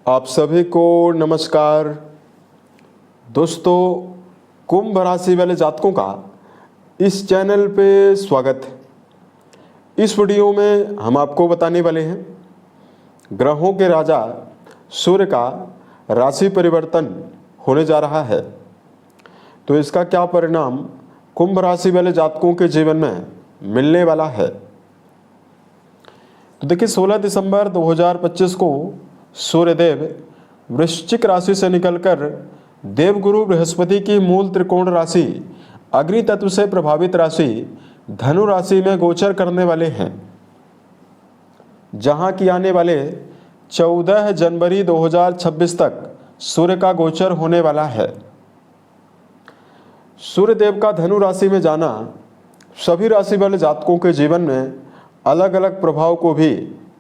आप सभी को नमस्कार। दोस्तों, कुंभ राशि वाले जातकों का इस चैनल पे स्वागत है। इस वीडियो में हम आपको बताने वाले हैं ग्रहों के राजा सूर्य का राशि परिवर्तन होने जा रहा है, तो इसका क्या परिणाम कुंभ राशि वाले जातकों के जीवन में मिलने वाला है। तो देखिए, 16 दिसंबर 2025 को सूर्यदेव वृश्चिक राशि से निकलकर देवगुरु बृहस्पति की मूल त्रिकोण राशि अग्नि तत्व से प्रभावित राशि धनु राशि में गोचर करने वाले हैं, जहां की आने वाले 14 जनवरी 2026 तक सूर्य का गोचर होने वाला है। सूर्यदेव का धनु राशि में जाना सभी राशि वाले जातकों के जीवन में अलग अलग प्रभाव को भी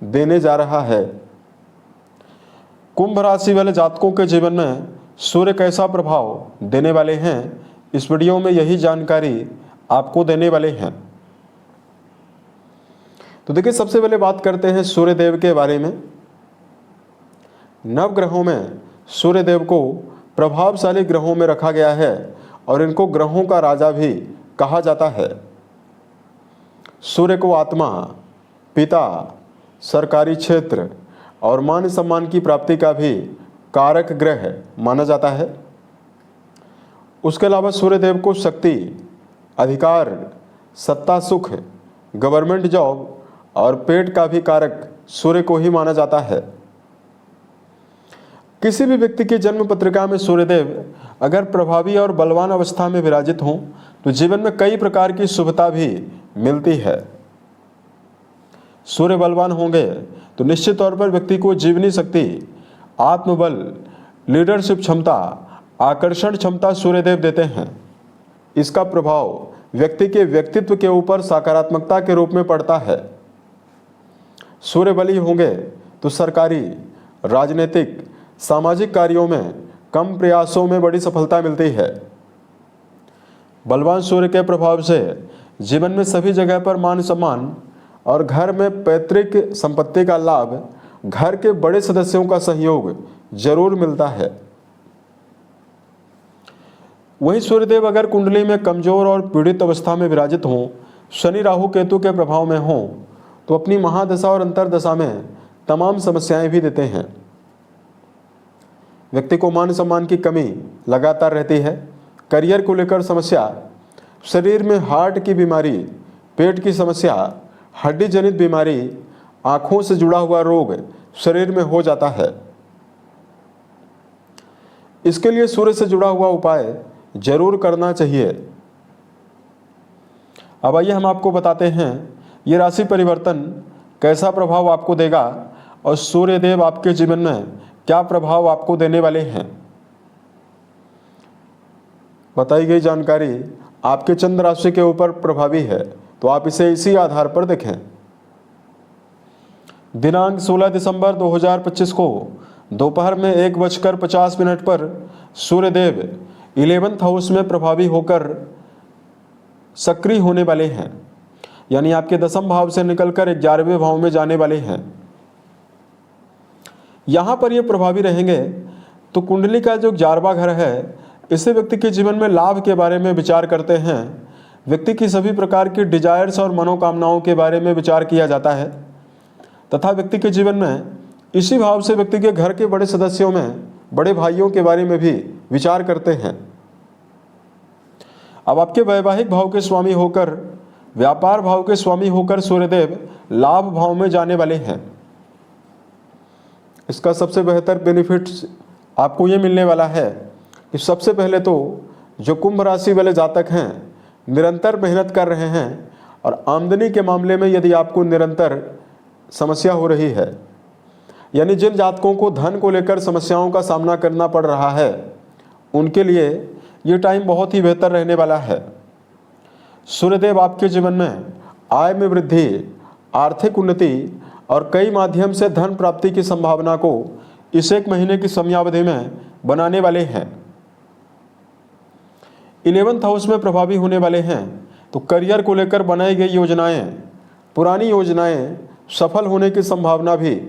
देने जा रहा है। कुंभ राशि वाले जातकों के जीवन में सूर्य कैसा प्रभाव देने वाले हैं, इस वीडियो में यही जानकारी आपको देने वाले हैं। तो देखिए, सबसे पहले बात करते हैं सूर्यदेव के बारे में। नवग्रहों में सूर्यदेव को प्रभावशाली ग्रहों में रखा गया है और इनको ग्रहों का राजा भी कहा जाता है। सूर्य को आत्मा, पिता, सरकारी क्षेत्र और मान सम्मान की प्राप्ति का भी कारक ग्रह माना जाता है। उसके अलावा सूर्यदेव को शक्ति, अधिकार, सत्ता, सुख, गवर्नमेंट जॉब और पेट का भी कारक सूर्य को ही माना जाता है। किसी भी व्यक्ति की जन्म पत्रिका में सूर्यदेव अगर प्रभावी और बलवान अवस्था में विराजित हों तो जीवन में कई प्रकार की शुभता भी मिलती है। सूर्य बलवान होंगे तो निश्चित तौर पर व्यक्ति को जीवनी शक्ति, आत्मबल, लीडरशिप क्षमता, आकर्षण क्षमता सूर्यदेव देते हैं। इसका प्रभाव व्यक्ति के व्यक्तित्व के ऊपर सकारात्मकता के रूप में पड़ता है। सूर्य बली होंगे तो सरकारी, राजनीतिक, सामाजिक कार्यों में कम प्रयासों में बड़ी सफलता मिलती है। बलवान सूर्य के प्रभाव से जीवन में सभी जगह पर मान सम्मान और घर में पैतृक संपत्ति का लाभ, घर के बड़े सदस्यों का सहयोग जरूर मिलता है। वहीं सूर्यदेव अगर कुंडली में कमजोर और पीड़ित अवस्था में विराजित हों, शनि राहु केतु के प्रभाव में हों, तो अपनी महादशा और अंतरदशा में तमाम समस्याएं भी देते हैं। व्यक्ति को मान सम्मान की कमी लगातार रहती है। करियर को लेकर समस्या, शरीर में हार्ट की बीमारी, पेट की समस्या, हड्डी जनित बीमारी, आंखों से जुड़ा हुआ रोग शरीर में हो जाता है। इसके लिए सूर्य से जुड़ा हुआ उपाय जरूर करना चाहिए। अब आइए हम आपको बताते हैं ये राशि परिवर्तन कैसा प्रभाव आपको देगा और सूर्यदेव आपके जीवन में क्या प्रभाव आपको देने वाले हैं। बताई गई जानकारी आपके चंद्र राशि के ऊपर प्रभावी है, तो आप इसे इसी आधार पर देखें। दिनांक 16 दिसंबर 2025 को दोपहर में 1:50 पर सूर्यदेव 11th हाउस में प्रभावी होकर सक्रिय होने वाले हैं, यानी आपके दसम भाव से निकलकर 11वें भाव में जाने वाले हैं। यहां पर ये प्रभावी रहेंगे तो कुंडली का जो 11वां घर है, इससे व्यक्ति के जीवन में लाभ के बारे में विचार करते हैं। व्यक्ति की सभी प्रकार की डिजायर्स और मनोकामनाओं के बारे में विचार किया जाता है तथा व्यक्ति के जीवन में इसी भाव से व्यक्ति के घर के बड़े सदस्यों में बड़े भाइयों के बारे में भी विचार करते हैं। अब आपके वैवाहिक भाव के स्वामी होकर, व्यापार भाव के स्वामी होकर सूर्यदेव लाभ भाव में जाने वाले हैं। इसका सबसे बेहतर बेनिफिट्स आपको ये मिलने वाला है कि सबसे पहले तो जो कुंभ राशि वाले जातक हैं, निरंतर मेहनत कर रहे हैं और आमदनी के मामले में यदि आपको निरंतर समस्या हो रही है, यानी जिन जातकों को धन को लेकर समस्याओं का सामना करना पड़ रहा है, उनके लिए ये टाइम बहुत ही बेहतर रहने वाला है। सूर्यदेव आपके जीवन में आय में वृद्धि, आर्थिक उन्नति और कई माध्यम से धन प्राप्ति की संभावना को इस 1 महीने की समयावधि में बनाने वाले हैं। 11th हाउस में प्रभावी होने वाले हैं तो करियर को लेकर बनाई गई योजनाएं, पुरानी योजनाएं सफल होने की संभावना भी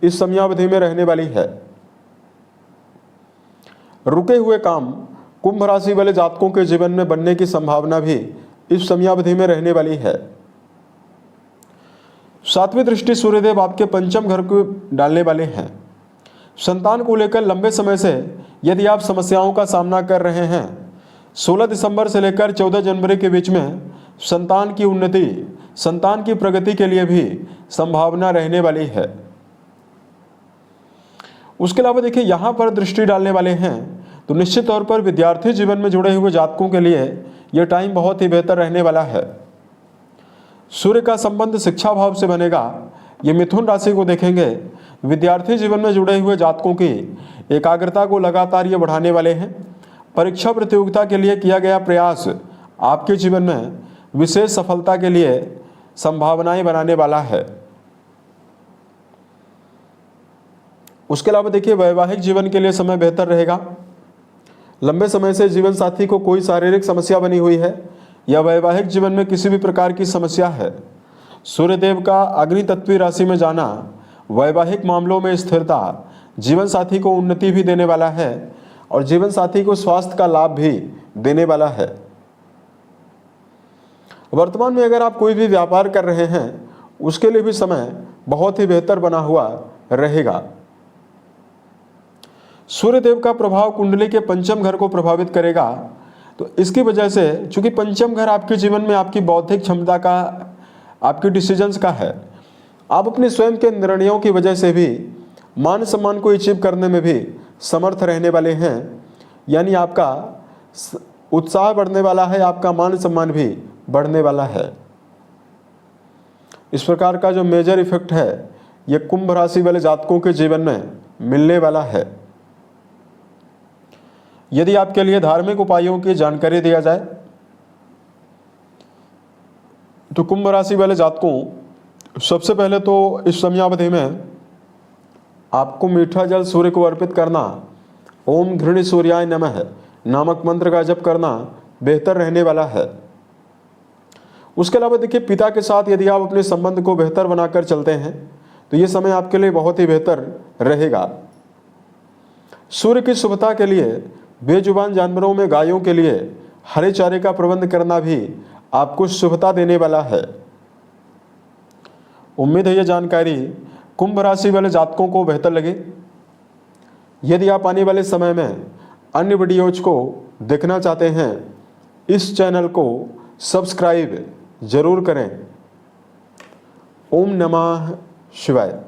इस समयावधि में रहने वाली है। रुके हुए काम कुंभ राशि वाले जातकों के जीवन में बनने की संभावना भी इस समयावधि में रहने वाली है। 7वीं दृष्टि सूर्यदेव आपके पंचम घर को डालने वाले हैं। संतान को लेकर लंबे समय से यदि आप समस्याओं का सामना कर रहे हैं, 16 दिसंबर से लेकर 14 जनवरी के बीच में संतान की उन्नति, संतान की प्रगति के लिए भी संभावना रहने वाली है। उसके अलावा देखिए यहाँ पर दृष्टि डालने वाले हैं तो निश्चित तौर पर विद्यार्थी जीवन में जुड़े हुए जातकों के लिए यह टाइम बहुत ही बेहतर रहने वाला है। सूर्य का संबंध शिक्षा भाव से बनेगा। ये मिथुन राशि को देखेंगे। विद्यार्थी जीवन में जुड़े हुए जातकों की एकाग्रता को लगातार ये बढ़ाने वाले हैं। परीक्षा प्रतियोगिता के लिए किया गया प्रयास आपके जीवन में विशेष सफलता के लिए संभावनाएं बनाने वाला है। उसके अलावा देखिए वैवाहिक जीवन के लिए समय बेहतर रहेगा। लंबे समय से जीवन साथी को कोई शारीरिक समस्या बनी हुई है या वैवाहिक जीवन में किसी भी प्रकार की समस्या है, सूर्यदेव का अग्नि तत्वीय राशि में जाना वैवाहिक मामलों में स्थिरता, जीवन साथी को उन्नति भी देने वाला है और जीवन साथी को स्वास्थ्य का लाभ भी देने वाला है। वर्तमान में अगर आप कोई भी व्यापार कर रहे हैं उसके लिए भी समय बहुत ही बेहतर बना हुआ रहेगा। सूर्यदेव का प्रभाव कुंडली के पंचम घर को प्रभावित करेगा, तो इसकी वजह से चूंकि पंचम घर आपके जीवन में आपकी बौद्धिक क्षमता का, आपकी डिसीजंस का है, आप अपने स्वयं के निर्णयों की वजह से भी मान सम्मान को अचीव करने में भी समर्थ रहने वाले हैं। यानी आपका उत्साह बढ़ने वाला है, आपका मान सम्मान भी बढ़ने वाला है। इस प्रकार का जो मेजर इफेक्ट है ये कुंभ राशि वाले जातकों के जीवन में मिलने वाला है। यदि आपके लिए धार्मिक उपायों की जानकारी दिया जाए तो कुंभ राशि वाले जातकों, सबसे पहले तो इस समयावधि में आपको मीठा जल सूर्य को अर्पित करना, ओम घृणी सूर्याय नमः नामक मंत्र का जप करना बेहतर रहने वाला है। उसके अलावा देखिए पिता के साथ यदि आप अपने संबंध को बेहतर बनाकर चलते हैं तो ये समय आपके लिए बहुत ही बेहतर रहेगा। सूर्य की शुभता के लिए बेजुबान जानवरों में गायों के लिए हरे चारे का प्रबंध करना भी आपको शुभता देने वाला है। उम्मीद है यह जानकारी कुंभ राशि वाले जातकों को बेहतर लगे। यदि आप आने वाले समय में अन्य वीडियोज को देखना चाहते हैं, इस चैनल को सब्सक्राइब जरूर करें। ओम नमः शिवाय।